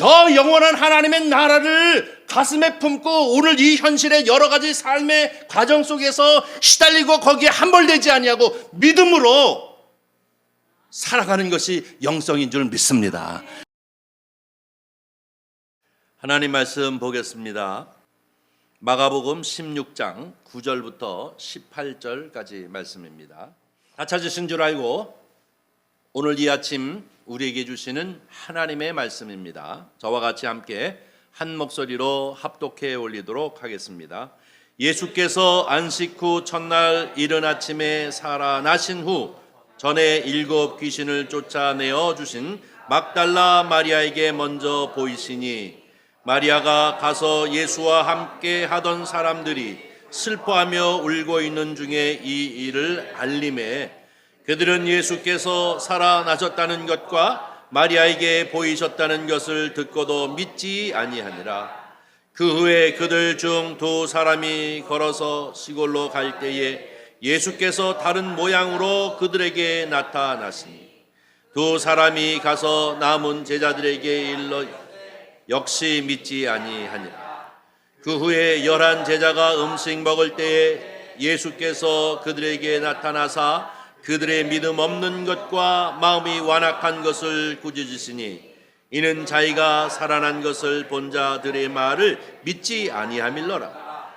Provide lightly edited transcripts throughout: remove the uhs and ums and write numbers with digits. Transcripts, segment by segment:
저 영원한 하나님의 나라를 가슴에 품고 오늘 이 현실의 여러 가지 삶의 과정 속에서 시달리고 거기에 함몰되지 아니하고 믿음으로 살아가는 것이 영성인 줄 믿습니다. 하나님 말씀 보겠습니다. 마가복음 16장 9절부터 18절까지 말씀입니다. 다 찾으신 줄 알고 오늘 이 아침 우리에게 주시는 하나님의 말씀입니다. 저와 같이 함께 한 목소리로 합독해 올리도록 하겠습니다. 예수께서 안식 후 첫날 이른 아침에 살아나신 후 전에 7 귀신을 쫓아내어 주신 막달라 마리아에게 먼저 보이시니 마리아가 가서 예수와 함께 하던 사람들이 슬퍼하며 울고 있는 중에 이 일을 알림해 그들은 예수께서 살아나셨다는 것과 마리아에게 보이셨다는 것을 듣고도 믿지 아니하니라. 그 후에 그들 중 2 사람이 걸어서 시골로 갈 때에 예수께서 다른 모양으로 그들에게 나타나시니 2 사람이 가서 남은 제자들에게 일러 역시 믿지 아니하니라. 그 후에 11 제자가 음식 먹을 때에 예수께서 그들에게 나타나사 그들의 믿음 없는 것과 마음이 완악한 것을 꾸짖으시니 이는 자기가 살아난 것을 본 자들의 말을 믿지 아니함일러라.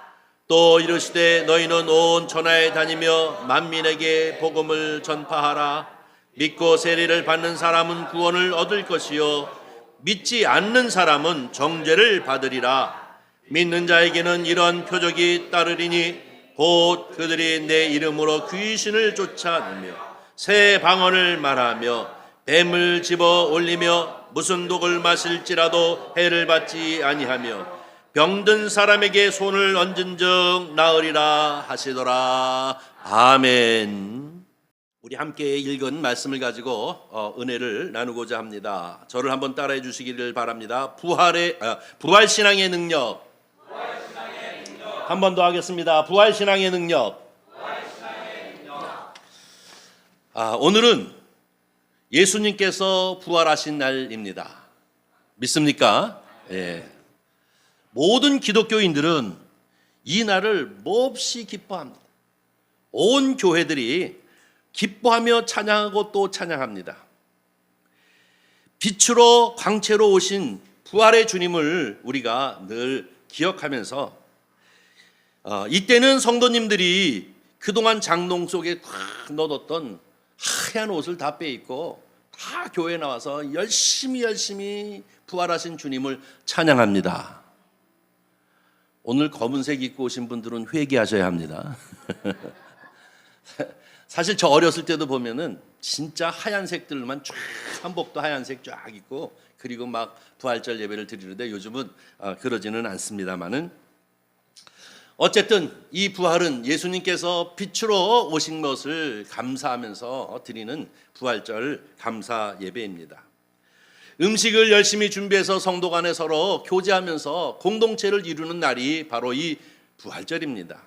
또 이르시되 너희는 온 천하에 다니며 만민에게 복음을 전파하라. 믿고 세례를 받는 사람은 구원을 얻을 것이요 믿지 않는 사람은 정죄를 받으리라. 믿는 자에게는 이런 표적이 따르리니 곧 그들이 내 이름으로 귀신을 쫓아내며 새 방언을 말하며 뱀을 집어 올리며 무슨 독을 마실지라도 해를 받지 아니하며 병든 사람에게 손을 얹은 즉 나으리라 하시더라. 아멘. 우리 함께 읽은 말씀을 가지고 은혜를 나누고자 합니다. 저를 한번 따라해 주시기를 바랍니다. 부활신앙의 능력. 한 번 더 하겠습니다. 부활신앙의 능력. 오늘은 예수님께서 부활하신 날입니다. 믿습니까? 예. 모든 기독교인들은 이 날을 몹시 기뻐합니다. 온 교회들이 기뻐하며 찬양하고 또 찬양합니다. 빛으로 광채로 오신 부활의 주님을 우리가 늘 기억하면서 이때는 성도님들이 그동안 장롱 속에 꽉 넣어뒀던 하얀 옷을 다 빼입고 다 교회에 나와서 열심히 부활하신 주님을 찬양합니다. 오늘 검은색 입고 오신 분들은 회개하셔야 합니다. 사실 저 어렸을 때도 보면은 진짜 하얀색들만 쫙 한복도 하얀색 쫙 입고 그리고 막 부활절 예배를 드리는데 요즘은 그러지는 않습니다만은 어쨌든 이 부활은 예수님께서 빛으로 오신 것을 감사하면서 드리는 부활절 감사 예배입니다. 음식을 열심히 준비해서 성도 간에 서로 교제하면서 공동체를 이루는 날이 바로 이 부활절입니다.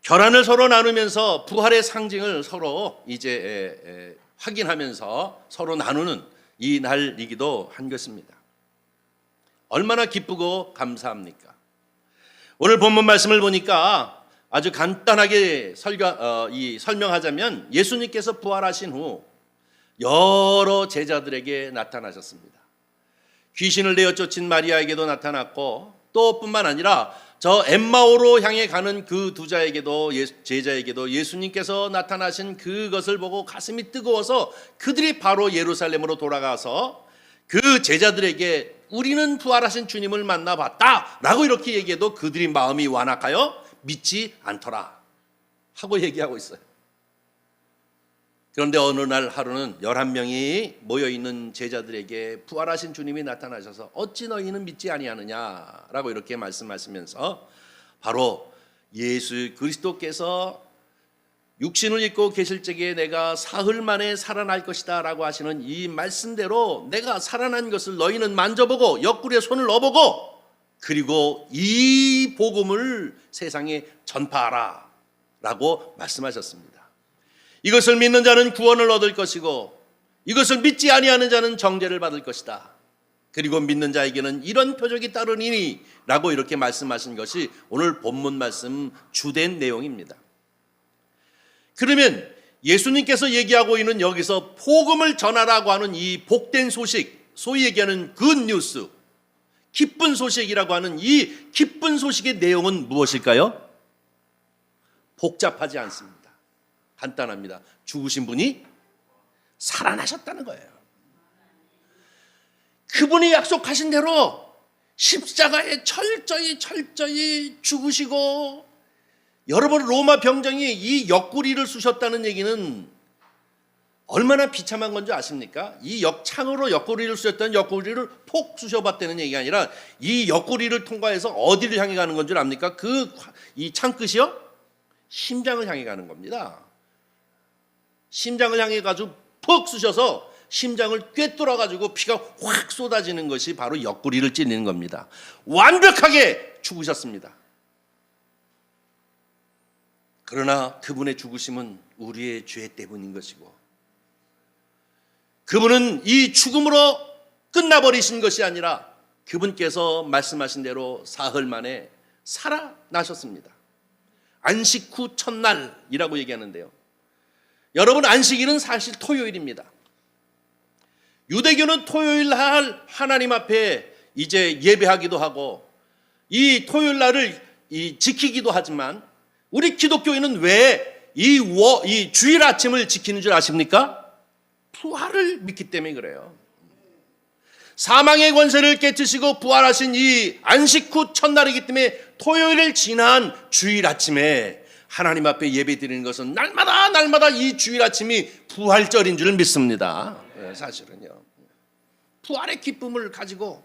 결안을 서로 나누면서 부활의 상징을 서로 이제 확인하면서 서로 나누는 이 날이기도 한 것입니다. 얼마나 기쁘고 감사합니까? 오늘 본문 말씀을 보니까 아주 간단하게 설명하자면 예수님께서 부활하신 후 여러 제자들에게 나타나셨습니다. 귀신을 내어 쫓은 마리아에게도 나타났고 또 뿐만 아니라 저 엠마오로 향해 가는 그 2 제자에게도 예수님께서 나타나신 그것을 보고 가슴이 뜨거워서 그들이 바로 예루살렘으로 돌아가서 그 제자들에게 우리는 부활하신 주님을 만나봤다 라고 이렇게 얘기해도 그들이 마음이 완악하여 믿지 않더라 하고 얘기하고 있어요. 그런데 어느 날 하루는 11명이 모여있는 제자들에게 부활하신 주님이 나타나셔서 어찌 너희는 믿지 아니하느냐라고 이렇게 말씀하시면서 바로 예수 그리스도께서 육신을 입고 계실 적에 내가 사흘 만에 살아날 것이다 라고 하시는 이 말씀대로 내가 살아난 것을 너희는 만져보고 옆구리에 손을 넣어보고 그리고 이 복음을 세상에 전파하라 라고 말씀하셨습니다. 이것을 믿는 자는 구원을 얻을 것이고 이것을 믿지 아니하는 자는 정죄를 받을 것이다. 그리고 믿는 자에게는 이런 표적이 따르니 라고 이렇게 말씀하신 것이 오늘 본문 말씀 주된 내용입니다. 그러면 예수님께서 얘기하고 있는 여기서 복음을 전하라고 하는 이 복된 소식, 소위 얘기하는 굿뉴스, 기쁜 소식이라고 하는 이 기쁜 소식의 내용은 무엇일까요? 복잡하지 않습니다. 간단합니다. 죽으신 분이 살아나셨다는 거예요. 그분이 약속하신 대로 십자가에 철저히 죽으시고, 여러분 로마 병정이 이 옆구리를 쑤셨다는 얘기는 얼마나 비참한 건지 아십니까? 이 창으로 옆구리를 쑤셨던 옆구리를 폭 쑤셔봤다는 얘기가 아니라 이 옆구리를 통과해서 어디를 향해 가는 건 줄 압니까? 이 창끝이요? 심장을 향해 가는 겁니다. 심장을 향해 가지고 푹 쑤셔서 심장을 꿰뚫어 가지고 피가 확 쏟아지는 것이 바로 옆구리를 찌르는 겁니다. 완벽하게 죽으셨습니다. 그러나 그분의 죽으심은 우리의 죄 때문인 것이고, 그분은 이 죽음으로 끝나버리신 것이 아니라 그분께서 말씀하신 대로 사흘 만에 살아나셨습니다. 안식 후 첫날이라고 얘기하는데요. 여러분, 안식일은 사실 토요일입니다. 유대교는 토요일 날 하나님 앞에 이제 예배하기도 하고 이 토요일 날을 지키기도 하지만, 우리 기독교인은 왜 이 주일 아침을 지키는 줄 아십니까? 부활을 믿기 때문에 그래요. 사망의 권세를 깨뜨시고 부활하신 이 안식 후 첫날이기 때문에 토요일을 지난 주일 아침에 하나님 앞에 예배 드리는 것은 날마다 이 주일 아침이 부활절인 줄 믿습니다. 사실은요. 부활의 기쁨을 가지고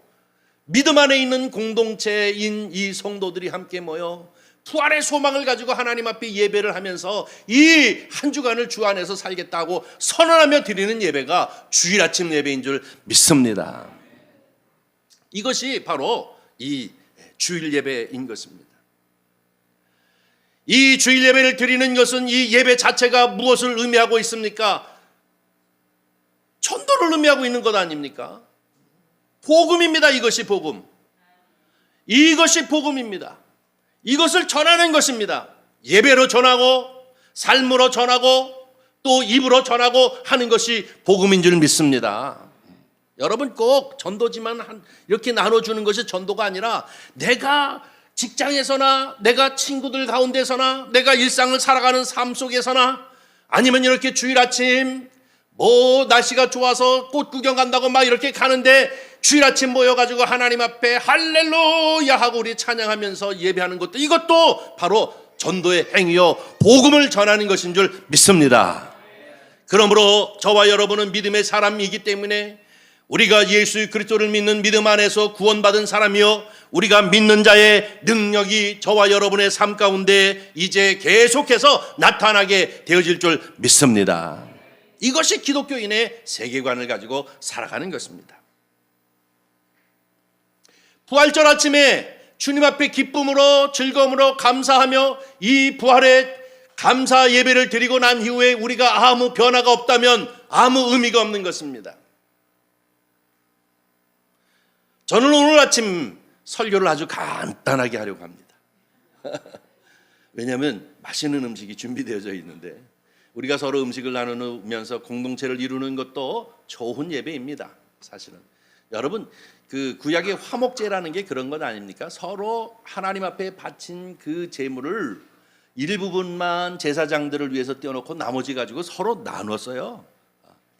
믿음 안에 있는 공동체인 이 성도들이 함께 모여 부활의 소망을 가지고 하나님 앞에 예배를 하면서 이 한 주간을 주 안에서 살겠다고 선언하며 드리는 예배가 주일 아침 예배인 줄 믿습니다. 이것이 바로 이 주일 예배인 것입니다. 이 주일 예배를 드리는 것은 이 예배 자체가 무엇을 의미하고 있습니까? 전도를 의미하고 있는 것 아닙니까? 복음입니다. 이것이 복음. 이것이 복음입니다. 이것을 전하는 것입니다. 예배로 전하고 삶으로 전하고 또 입으로 전하고 하는 것이 복음인 줄 믿습니다. 여러분, 꼭 전도지만 이렇게 나눠주는 것이 전도가 아니라 내가 직장에서나 내가 친구들 가운데서나 내가 일상을 살아가는 삶 속에서나 아니면 이렇게 주일 아침 날씨가 좋아서 꽃 구경 간다고 막 이렇게 가는데 주일 아침 모여가지고 하나님 앞에 할렐루야 하고 우리 찬양하면서 예배하는 것도, 이것도 바로 전도의 행위요 복음을 전하는 것인 줄 믿습니다. 그러므로 저와 여러분은 믿음의 사람이기 때문에 우리가 예수 그리스도를 믿는 믿음 안에서 구원받은 사람이요, 우리가 믿는 자의 능력이 저와 여러분의 삶 가운데 이제 계속해서 나타나게 되어질 줄 믿습니다. 이것이 기독교인의 세계관을 가지고 살아가는 것입니다. 부활절 아침에 주님 앞에 기쁨으로 즐거움으로 감사하며 이 부활의 감사 예배를 드리고 난 이후에 우리가 아무 변화가 없다면 아무 의미가 없는 것입니다. 저는 오늘 아침 설교를 아주 간단하게 하려고 합니다. 왜냐하면 맛있는 음식이 준비되어져 있는데 우리가 서로 음식을 나누면서 공동체를 이루는 것도 좋은 예배입니다. 사실은 여러분, 그 구약의 화목제라는 게 그런 것 아닙니까? 서로 하나님 앞에 바친 그 제물을 일부분만 제사장들을 위해서 떼어놓고 나머지 가지고 서로 나눴어요.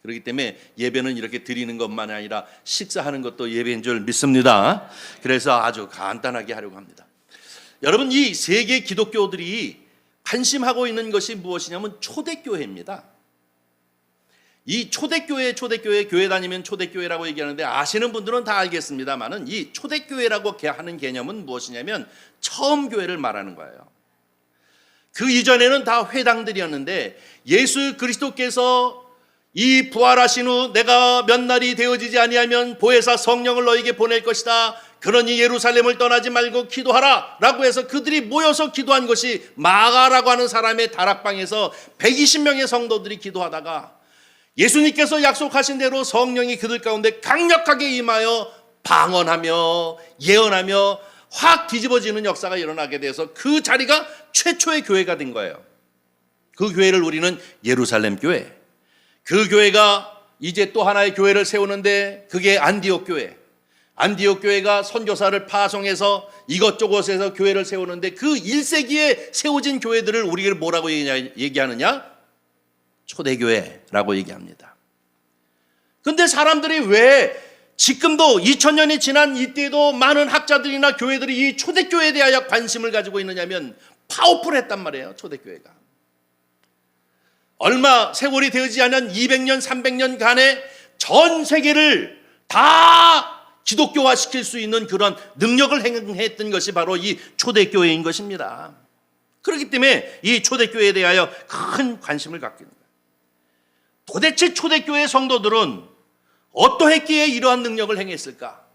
그렇기 때문에 예배는 이렇게 드리는 것만 아니라 식사하는 것도 예배인 줄 믿습니다. 그래서 아주 간단하게 하려고 합니다. 여러분, 이 세계 기독교들이 관심하고 있는 것이 무엇이냐면 초대교회입니다. 이 초대교회 교회 다니면 초대교회라고 얘기하는데 아시는 분들은 다 알겠습니다만은 이 초대교회라고 하는 개념은 무엇이냐면 처음 교회를 말하는 거예요. 그 이전에는 다 회당들이었는데 예수 그리스도께서 이 부활하신 후 내가 몇 날이 되어지지 아니하면 보혜사 성령을 너에게 보낼 것이다. 그러니 예루살렘을 떠나지 말고 기도하라 라고 해서 그들이 모여서 기도한 것이 마가라고 하는 사람의 다락방에서 120명의 성도들이 기도하다가 예수님께서 약속하신 대로 성령이 그들 가운데 강력하게 임하여 방언하며 예언하며 확 뒤집어지는 역사가 일어나게 돼서 그 자리가 최초의 교회가 된 거예요. 그 교회를 우리는 예루살렘 교회, 그 교회가 이제 또 하나의 교회를 세우는데 그게 안디옥 교회. 안디옥 교회가 선교사를 파송해서 이것저것에서 교회를 세우는데 그 1세기에 세워진 교회들을 우리가 뭐라고 얘기하느냐? 초대교회라고 얘기합니다. 근데 사람들이 왜 지금도 2000년이 지난 이때도 많은 학자들이나 교회들이 이 초대교회에 대하여 관심을 가지고 있느냐면 파워풀했단 말이에요. 초대교회가. 얼마 세월이 되지 않은 200년, 300년간에 전 세계를 다 기독교화 시킬 수 있는 그런 능력을 행했던 것이 바로 이 초대교회인 것입니다. 그렇기 때문에 이 초대교회에 대하여 큰 관심을 갖게 됩니다. 도대체 초대교회 성도들은 어떠했기에 이러한 능력을 행했을까?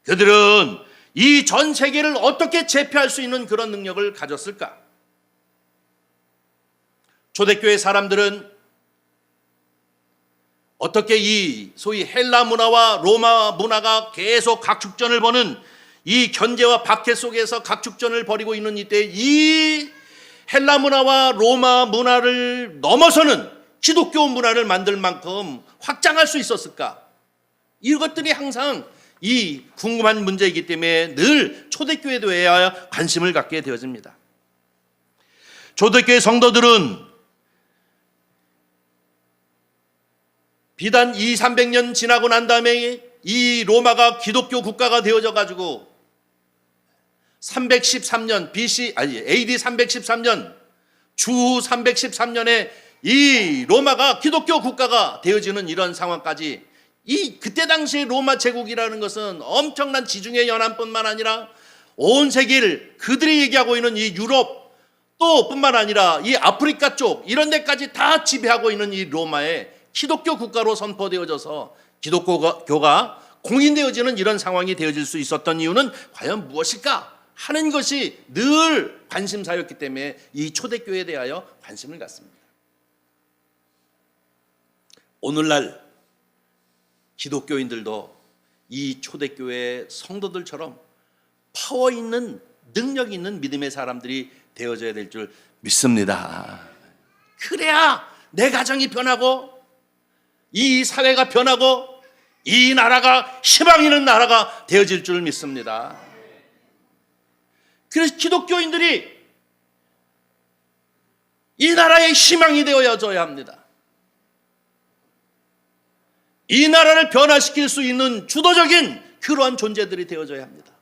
그들은 이 전 세계를 어떻게 제패할 수 있는 그런 능력을 가졌을까? 초대교회 사람들은 어떻게 이 소위 헬라 문화와 로마 문화가 계속 각축전을 벌이는 이 견제와 박해 속에서 각축전을 벌이고 있는 이때 이 헬라 문화와 로마 문화를 넘어서는 기독교 문화를 만들 만큼 확장할 수 있었을까? 이것들이 항상 이 궁금한 문제이기 때문에 늘 초대교회에 대하여 관심을 갖게 되어집니다. 초대교회 성도들은 비단 200~300년 지나고 난 다음에 이 로마가 기독교 국가가 되어져 가지고 313년 AD 313년 주후 313년에 이 로마가 기독교 국가가 되어지는 이런 상황까지 그때 당시에 로마 제국이라는 것은 엄청난 지중해 연안뿐만 아니라 온 세계를 그들이 얘기하고 있는 이 유럽 또 뿐만 아니라 이 아프리카 쪽 이런 데까지 다 지배하고 있는 이 로마의 기독교 국가로 선포되어져서 기독교가 공인되어지는 이런 상황이 되어질 수 있었던 이유는 과연 무엇일까 하는 것이 늘 관심사였기 때문에 이 초대교회에 대하여 관심을 갖습니다. 오늘날 기독교인들도 이 초대교회 성도들처럼 파워 있는 능력 있는 믿음의 사람들이 되어져야 될 줄 믿습니다. 그래야 내 가정이 변하고 이 사회가 변하고 이 나라가 희망 있는 나라가 되어질 줄 믿습니다. 그래서 기독교인들이 이 나라의 희망이 되어져야 합니다. 이 나라를 변화시킬 수 있는 주도적인 그러한 존재들이 되어져야 합니다.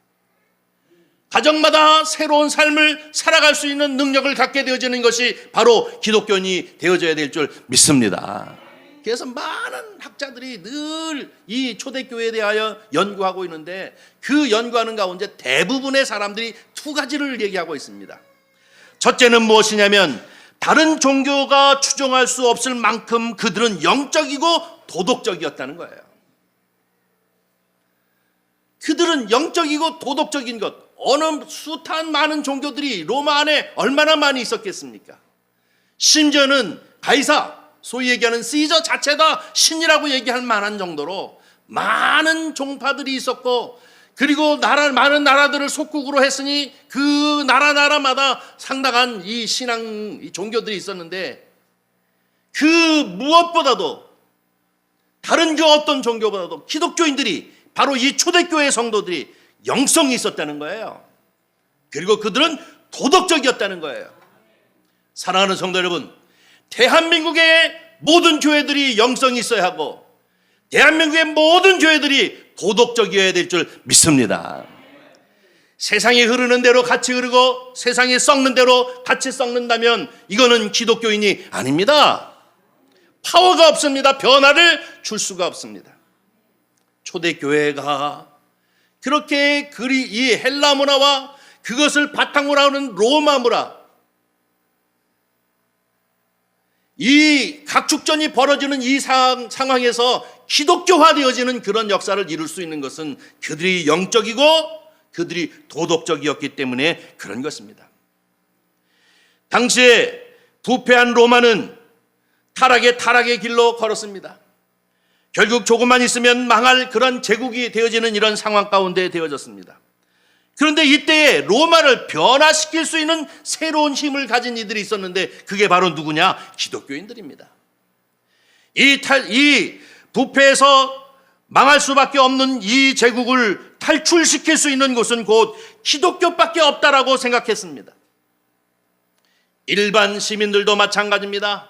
가정마다 새로운 삶을 살아갈 수 있는 능력을 갖게 되어지는 것이 바로 기독교인이 되어져야 될 줄 믿습니다. 그래서 많은 학자들이 늘 이 초대교회에 대하여 연구하고 있는데 그 연구하는 가운데 대부분의 사람들이 두 가지를 얘기하고 있습니다. 첫째는 무엇이냐면 다른 종교가 추종할 수 없을 만큼 그들은 영적이고 도덕적이었다는 거예요. 그들은 영적이고 도덕적인 것, 어느 숱한 많은 종교들이 로마 안에 얼마나 많이 있었겠습니까? 심지어는 가이사, 소위 얘기하는 시저 자체가 신이라고 얘기할 만한 정도로 많은 종파들이 있었고, 그리고 많은 나라들을 속국으로 했으니 그 나라마다 상당한 이 신앙, 이 종교들이 있었는데 그 무엇보다도 다른 그 어떤 종교보다도 기독교인들이 바로 이 초대교회 성도들이 영성이 있었다는 거예요. 그리고 그들은 도덕적이었다는 거예요. 사랑하는 성도 여러분, 대한민국의 모든 교회들이 영성이 있어야 하고 대한민국의 모든 교회들이 도덕적이어야 될 줄 믿습니다. 세상이 흐르는 대로 같이 흐르고 세상이 썩는 대로 같이 썩는다면 이거는 기독교인이 아닙니다. 파워가 없습니다. 변화를 줄 수가 없습니다. 초대교회가 그렇게 이 헬라 문화와 그것을 바탕으로 하는 로마 문화, 이 각축전이 벌어지는 이 상황에서 기독교화되어지는 그런 역사를 이룰 수 있는 것은 그들이 영적이고 그들이 도덕적이었기 때문에 그런 것입니다. 당시에 부패한 로마는 타락의 길로 걸었습니다. 결국 조금만 있으면 망할 그런 제국이 되어지는 이런 상황 가운데 되어졌습니다. 그런데 이때에 로마를 변화시킬 수 있는 새로운 힘을 가진 이들이 있었는데 그게 바로 누구냐? 기독교인들입니다. 이 부패에서 망할 수밖에 없는 이 제국을 탈출시킬 수 있는 곳은 곧 기독교밖에 없다라고 생각했습니다. 일반 시민들도 마찬가지입니다.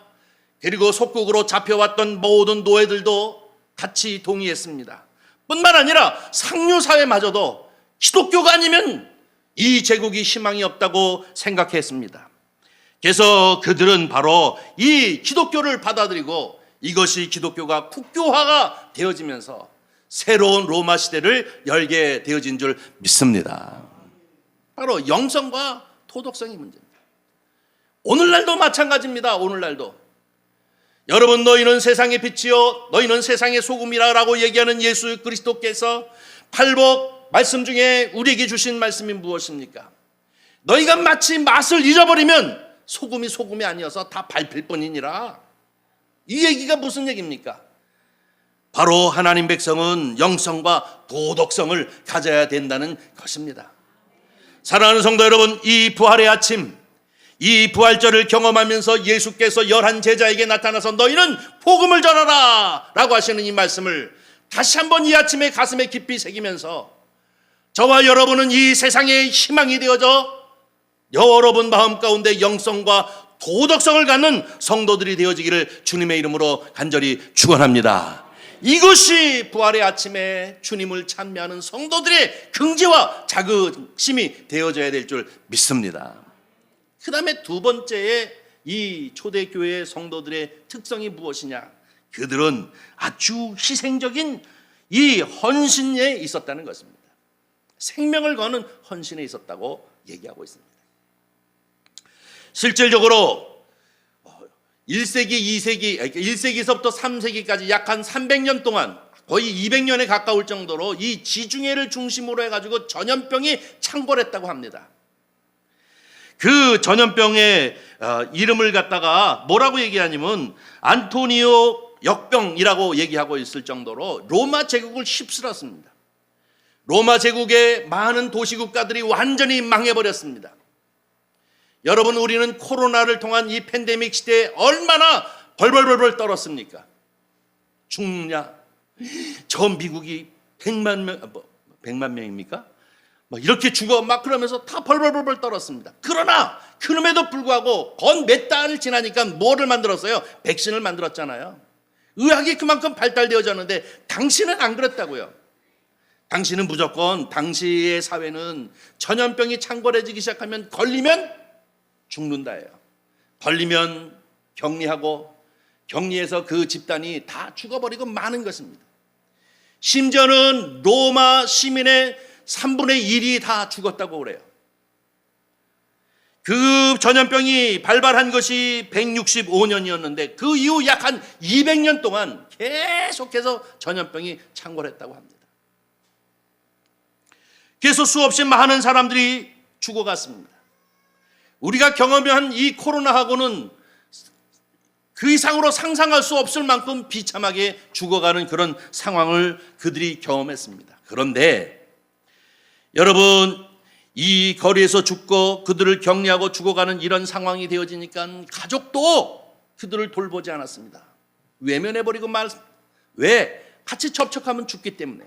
그리고 속국으로 잡혀왔던 모든 노예들도 같이 동의했습니다. 뿐만 아니라 상류사회마저도 기독교가 아니면 이 제국이 희망이 없다고 생각했습니다. 그래서 그들은 바로 이 기독교를 받아들이고 이것이 기독교가 국교화가 되어지면서 새로운 로마 시대를 열게 되어진 줄 믿습니다. 바로 영성과 도덕성이 문제입니다. 오늘날도 마찬가지입니다. 오늘날도 여러분, 너희는 세상의 빛이요 너희는 세상의 소금이라고 얘기하는 예수 그리스도께서 팔복 말씀 중에 우리에게 주신 말씀이 무엇입니까? 너희가 마치 맛을 잊어버리면 소금이 아니어서 다 밟힐 뿐이니라. 이 얘기가 무슨 얘기입니까? 바로 하나님 백성은 영성과 도덕성을 가져야 된다는 것입니다. 사랑하는 성도 여러분, 이 부활의 아침, 이 부활절을 경험하면서 예수께서 11 제자에게 나타나서 너희는 복음을 전하라 라고 하시는 이 말씀을 다시 한번 이 아침에 가슴에 깊이 새기면서 저와 여러분은 이 세상의 희망이 되어져 여러분 마음 가운데 영성과 도덕성을 갖는 성도들이 되어지기를 주님의 이름으로 간절히 축원합니다. 이것이 부활의 아침에 주님을 찬미하는 성도들의 긍지와 자긍심이 되어져야 될 줄 믿습니다. 그 다음에 두 번째에 이 초대교회 성도들의 특성이 무엇이냐? 그들은 아주 희생적인 이 헌신에 있었다는 것입니다. 생명을 거는 헌신에 있었다고 얘기하고 있습니다. 실질적으로 1세기, 2세기, 1세기서부터 3세기까지 약 한 300년 동안 거의 200년에 가까울 정도로 이 지중해를 중심으로 해가지고 전염병이 창궐했다고 합니다. 그 전염병의 이름을 갖다가 뭐라고 얘기하냐면 안토니오 역병이라고 얘기하고 있을 정도로 로마 제국을 휩쓸었습니다. 로마 제국의 많은 도시국가들이 완전히 망해버렸습니다. 여러분, 우리는 코로나를 통한 이 팬데믹 시대에 얼마나 벌벌벌 떨었습니까? 죽느냐? 저 미국이 100만 명입니까? 막 이렇게 죽어 막 그러면서 다 벌벌벌 떨었습니다. 그러나 그럼에도 불구하고 건 몇 달 지나니까 뭐를 만들었어요? 백신을 만들었잖아요. 의학이 그만큼 발달되어졌는데 당신은 안 그랬다고요. 당신은 무조건 당시의 사회는 전염병이 창궐해지기 시작하면 걸리면 죽는다예요. 걸리면 격리하고 격리해서 그 집단이 다 죽어버리고 마는 것입니다. 심지어는 로마 시민의 3분의 1이 다 죽었다고 그래요. 그 전염병이 발발한 것이 165년이었는데 그 이후 약 한 200년 동안 계속해서 전염병이 창궐했다고 합니다. 그래서 수없이 많은 사람들이 죽어갔습니다. 우리가 경험한 이 코로나하고는 그 이상으로 상상할 수 없을 만큼 비참하게 죽어가는 그런 상황을 그들이 경험했습니다. 그런데 여러분, 이 거리에서 죽고 그들을 격리하고 죽어가는 이런 상황이 되어지니까 가족도 그들을 돌보지 않았습니다. 외면해버리고 왜? 같이 접촉하면 죽기 때문에.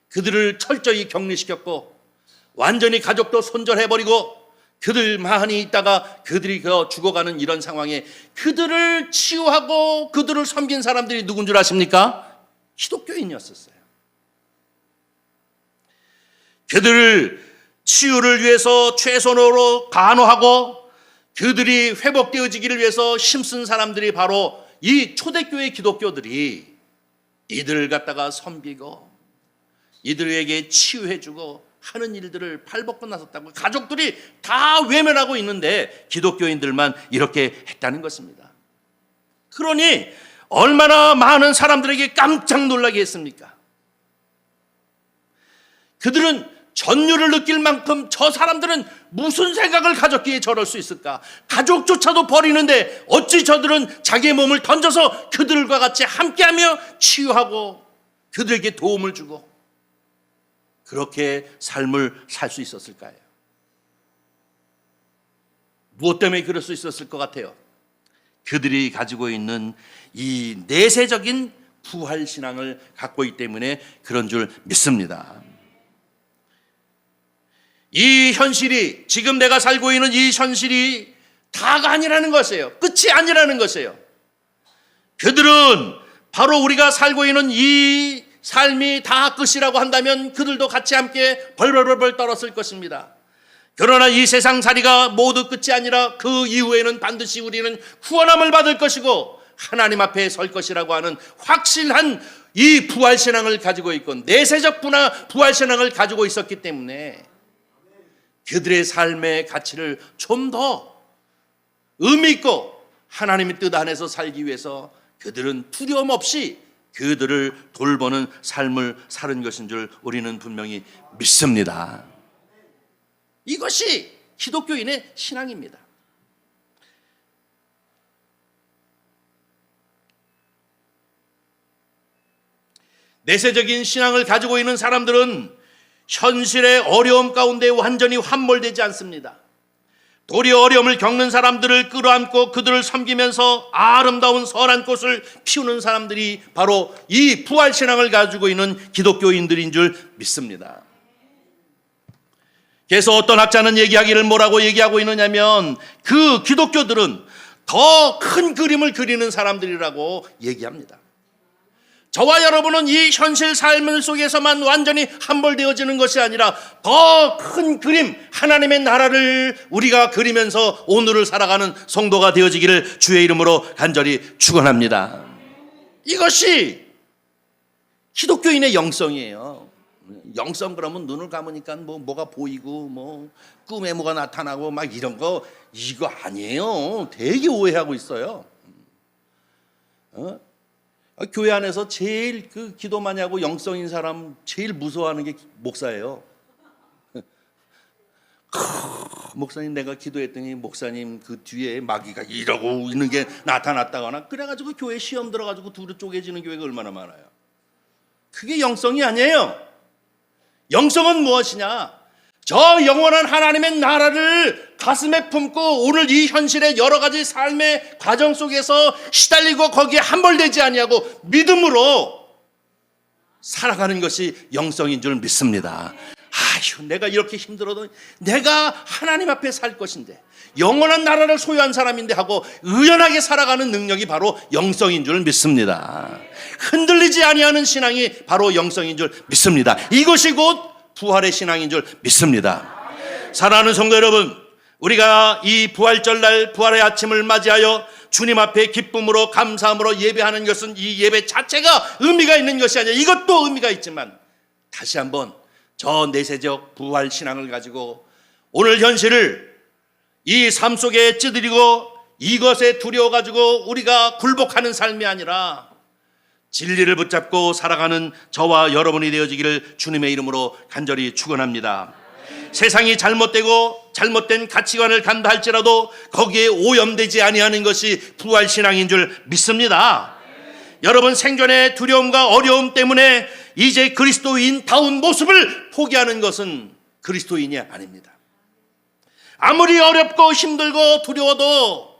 그들을 철저히 격리시켰고 완전히 가족도 손절해버리고 그들만이 있다가 그들이 죽어가는 이런 상황에 그들을 치유하고 그들을 섬긴 사람들이 누군 줄 아십니까? 기독교인이었었어요. 그들을 치유를 위해서 최선으로 간호하고 그들이 회복되어지기를 위해서 힘쓴 사람들이 바로 이 초대교회 기독교들이 이들을 갖다가 섬기고 이들에게 치유해주고 하는 일들을 팔벗고 나섰다고 가족들이 다 외면하고 있는데 기독교인들만 이렇게 했다는 것입니다. 그러니 얼마나 많은 사람들에게 깜짝 놀라게 했습니까? 그들은 전율을 느낄 만큼 저 사람들은 무슨 생각을 가졌기에 저럴 수 있을까? 가족조차도 버리는데 어찌 저들은 자기의 몸을 던져서 그들과 같이 함께하며 치유하고 그들에게 도움을 주고 그렇게 삶을 살 수 있었을까요? 무엇 때문에 그럴 수 있었을 것 같아요? 그들이 가지고 있는 이 내세적인 부활신앙을 갖고 있기 때문에 그런 줄 믿습니다. 이 현실이, 지금 내가 살고 있는 이 현실이 다가 아니라는 것이에요. 끝이 아니라는 것이에요. 그들은 바로 우리가 살고 있는 이 삶이 다 끝이라고 한다면 그들도 같이 함께 벌벌벌 떨었을 것입니다. 그러나 이 세상살이가 모두 끝이 아니라 그 이후에는 반드시 우리는 구원함을 받을 것이고 하나님 앞에 설 것이라고 하는 확실한 이 부활신앙을 가지고 있고 내세적 부활신앙을 가지고 있었기 때문에 그들의 삶의 가치를 좀 더 의미 있고 하나님의 뜻 안에서 살기 위해서 그들은 두려움 없이 그들을 돌보는 삶을 사는 것인 줄 우리는 분명히 믿습니다. 이것이 기독교인의 신앙입니다. 내세적인 신앙을 가지고 있는 사람들은 현실의 어려움 가운데 완전히 함몰되지 않습니다. 도리어 어려움을 겪는 사람들을 끌어안고 그들을 섬기면서 아름다운 선한 꽃을 피우는 사람들이 바로 이 부활신앙을 가지고 있는 기독교인들인 줄 믿습니다. 그래서 어떤 학자는 얘기하기를 뭐라고 얘기하고 있느냐면 그 기독교들은 더 큰 그림을 그리는 사람들이라고 얘기합니다. 저와 여러분은 이 현실 삶 속에서만 완전히 함몰되어지는 것이 아니라 더 큰 그림, 하나님의 나라를 우리가 그리면서 오늘을 살아가는 성도가 되어지기를 주의 이름으로 간절히 축원합니다. 이것이 기독교인의 영성이에요. 영성 그러면 눈을 감으니까 뭐가 보이고 꿈에 뭐가 나타나고 막 이런 거 이거 아니에요. 되게 오해하고 있어요. 교회 안에서 제일 그 기도 많이 하고 영성인 사람 제일 무서워하는 게 목사예요. 목사님 내가 기도했더니 목사님 그 뒤에 마귀가 이러고 있는 게 나타났다거나 그래가지고 교회 시험 들어가지고 둘이 쪼개지는 교회가 얼마나 많아요. 그게 영성이 아니에요. 영성은 무엇이냐? 저 영원한 하나님의 나라를 가슴에 품고 오늘 이 현실의 여러 가지 삶의 과정 속에서 시달리고 거기에 함몰되지 아니하고 믿음으로 살아가는 것이 영성인 줄 믿습니다. 아휴, 내가 이렇게 힘들어도 내가 하나님 앞에 살 것인데 영원한 나라를 소유한 사람인데 하고 의연하게 살아가는 능력이 바로 영성인 줄 믿습니다. 흔들리지 아니하는 신앙이 바로 영성인 줄 믿습니다. 이것이 곧 부활의 신앙인 줄 믿습니다. 사랑하는 성도 여러분, 우리가 이 부활절 날 부활의 아침을 맞이하여 주님 앞에 기쁨으로 감사함으로 예배하는 것은 이 예배 자체가 의미가 있는 것이 아니라 이것도 의미가 있지만 다시 한번 저 내세적 부활 신앙을 가지고 오늘 현실을 이 삶 속에 찌들이고 이것에 두려워 가지고 우리가 굴복하는 삶이 아니라 진리를 붙잡고 살아가는 저와 여러분이 되어지기를 주님의 이름으로 간절히 축원합니다. 세상이 잘못되고 잘못된 가치관을 간다 할지라도 거기에 오염되지 아니하는 것이 부활 신앙인 줄 믿습니다. 여러분 생존의 두려움과 어려움 때문에 이제 그리스도인다운 모습을 포기하는 것은 그리스도인이 아닙니다. 아무리 어렵고 힘들고 두려워도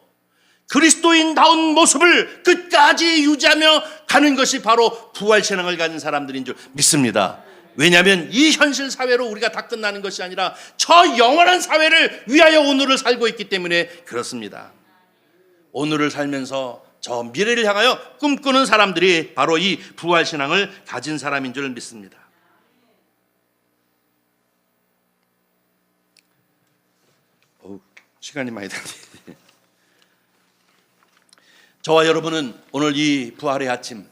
그리스도인다운 모습을 끝까지 유지하며 가는 것이 바로 부활신앙을 가진 사람들인 줄 믿습니다. 왜냐하면 이 현실 사회로 우리가 다 끝나는 것이 아니라 저 영원한 사회를 위하여 오늘을 살고 있기 때문에 그렇습니다. 오늘을 살면서 저 미래를 향하여 꿈꾸는 사람들이 바로 이 부활신앙을 가진 사람인 줄 믿습니다. 시간이 많이 됐네. 저와 여러분은 오늘 이 부활의 아침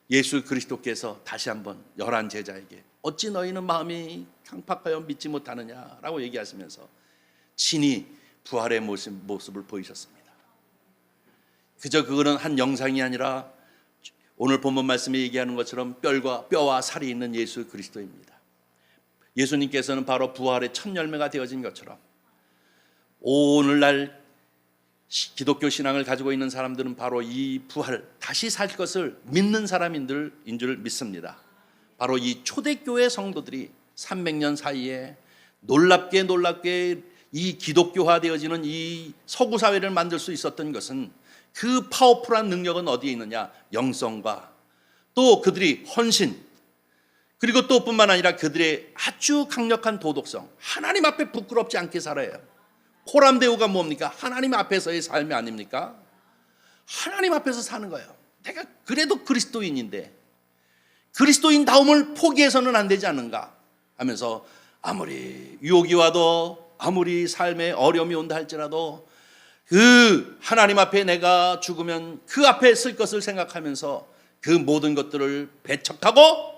예수 그리스도께서 다시 한번 11 제자에게 어찌 너희는 마음이 강팍하여 믿지 못하느냐라고 얘기하시면서 친히 부활의 모습을 보이셨습니다. 그저 그거는 한 영상이 아니라 오늘 본문 말씀에 얘기하는 것처럼 뼈와 살이 있는 예수 그리스도입니다. 예수님께서는 바로 부활의 첫 열매가 되어진 것처럼 오늘날 기독교 신앙을 가지고 있는 사람들은 바로 이 부활, 다시 살 것을 믿는 사람인 줄 믿습니다. 바로 이 초대교회 성도들이 300년 사이에 놀랍게 이 기독교화되어지는 이 서구 사회를 만들 수 있었던 것은 그 파워풀한 능력은 어디에 있느냐? 영성과 또 그들이 헌신, 그리고 또 뿐만 아니라 그들의 아주 강력한 도덕성, 하나님 앞에 부끄럽지 않게 살아요. 코람데오가 뭡니까? 하나님 앞에서의 삶이 아닙니까? 하나님 앞에서 사는 거예요. 내가 그래도 그리스도인인데 그리스도인다움을 포기해서는 안 되지 않는가 하면서 아무리 유혹이 와도 아무리 삶에 어려움이 온다 할지라도 그 하나님 앞에 내가 죽으면 그 앞에 쓸 것을 생각하면서 그 모든 것들을 배척하고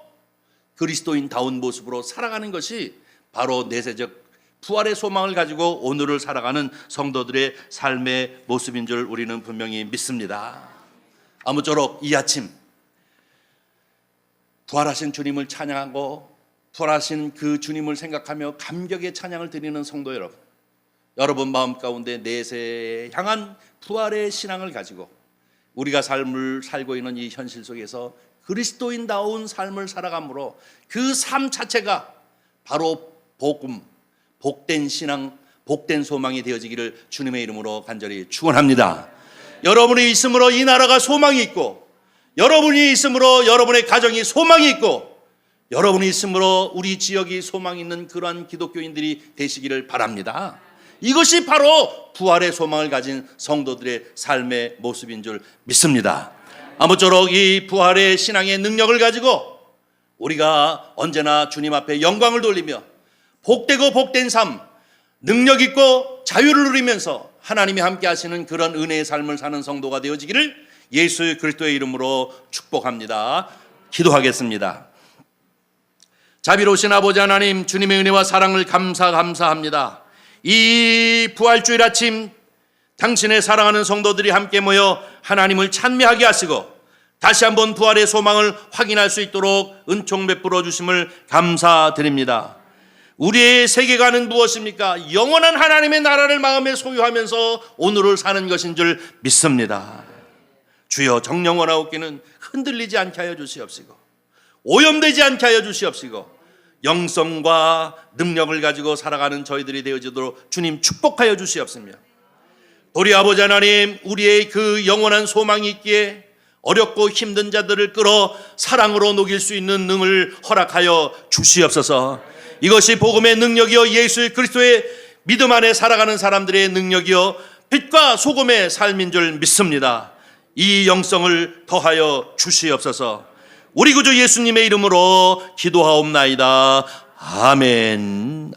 그리스도인다운 모습으로 살아가는 것이 바로 내세적 부활의 소망을 가지고 오늘을 살아가는 성도들의 삶의 모습인 줄 우리는 분명히 믿습니다. 아무쪼록 이 아침 부활하신 주님을 찬양하고 부활하신 그 주님을 생각하며 감격의 찬양을 드리는 성도 여러분, 여러분 마음 가운데 내세에 향한 부활의 신앙을 가지고 우리가 삶을 살고 있는 이 현실 속에서 그리스도인다운 삶을 살아감으로 그 삶 자체가 바로 복음, 복된 신앙, 복된 소망이 되어지기를 주님의 이름으로 간절히 축원합니다. 여러분이 있음으로 이 나라가 소망이 있고, 여러분이 있음으로 여러분의 가정이 소망이 있고, 여러분이 있음으로 우리 지역이 소망이 있는 그러한 기독교인들이 되시기를 바랍니다. 이것이 바로 부활의 소망을 가진 성도들의 삶의 모습인 줄 믿습니다. 아무쪼록 이 부활의 신앙의 능력을 가지고 우리가 언제나 주님 앞에 영광을 돌리며 복되고 복된 삶, 능력 있고 자유를 누리면서 하나님이 함께 하시는 그런 은혜의 삶을 사는 성도가 되어지기를 예수 그리스도의 이름으로 축복합니다. 기도하겠습니다. 자비로우신 아버지 하나님, 주님의 은혜와 사랑을 감사합니다. 이 부활주일 아침 당신의 사랑하는 성도들이 함께 모여 하나님을 찬미하게 하시고 다시 한번 부활의 소망을 확인할 수 있도록 은총 베풀어 주심을 감사드립니다. 우리의 세계관은 무엇입니까? 영원한 하나님의 나라를 마음에 소유하면서 오늘을 사는 것인 줄 믿습니다. 주여, 정령원하옵기는 흔들리지 않게 하여 주시옵시고 오염되지 않게 하여 주시옵시고 영성과 능력을 가지고 살아가는 저희들이 되어지도록 주님 축복하여 주시옵시며, 우리 아버지 하나님, 우리의 그 영원한 소망이 있기에 어렵고 힘든 자들을 끌어 사랑으로 녹일 수 있는 능을 허락하여 주시옵소서. 이것이 복음의 능력이요 예수 그리스도의 믿음 안에 살아가는 사람들의 능력이요 빛과 소금의 삶인 줄 믿습니다. 이 영성을 더하여 주시옵소서. 우리 구주 예수님의 이름으로 기도하옵나이다. 아멘.